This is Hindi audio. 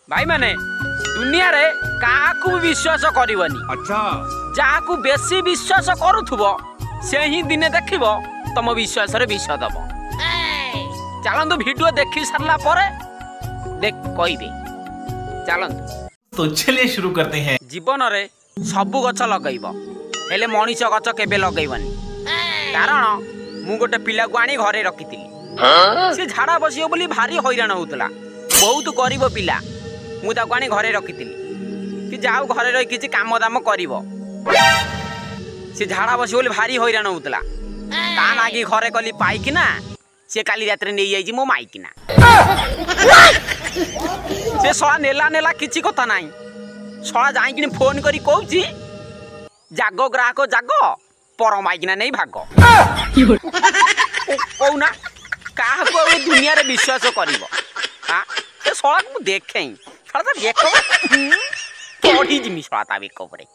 भाई माने दुनिया रे काहाकू विश्वास करबनी। अच्छा जाहाकू बेसी विश्वास करूथुबो से ही दिने देखिबो तम विश्वास रे विष दबो। चलंतु वीडियो देखि सरला परे देख कहबे चलंतु। तो चलिए शुरू करते हैं। जीवन रे सबु गछ लगैबो हेले मनीष गछ केबे लगैबनी। कारण मु गोटे पिला को आनी घरे रखितिली से झाड़ा बसियो बोली भारी हैरान होउतला। बहुत गरीब पिला मु ताको आनी घरे रखितिली कि जाऊ घरे रही किछि काम दाम करिवो। से झाड़ा बसियो बोली भारी हैरान होउतला। ता नागी घरे कली पाइकिना से काली रात्रे नै जाइछि मो माइकिना। से सळा नेला नेला किछि कथा नाही। सळा जाइकिनी फोन करी कहउछि जागो ग्राहक जागो पर माइकिना नै भागो। कहूना काहा को दुनिया रे विश्वास करिवो। हां से सळा को देखें सळा त देखो पढी जिमी सळा ता बेक परे।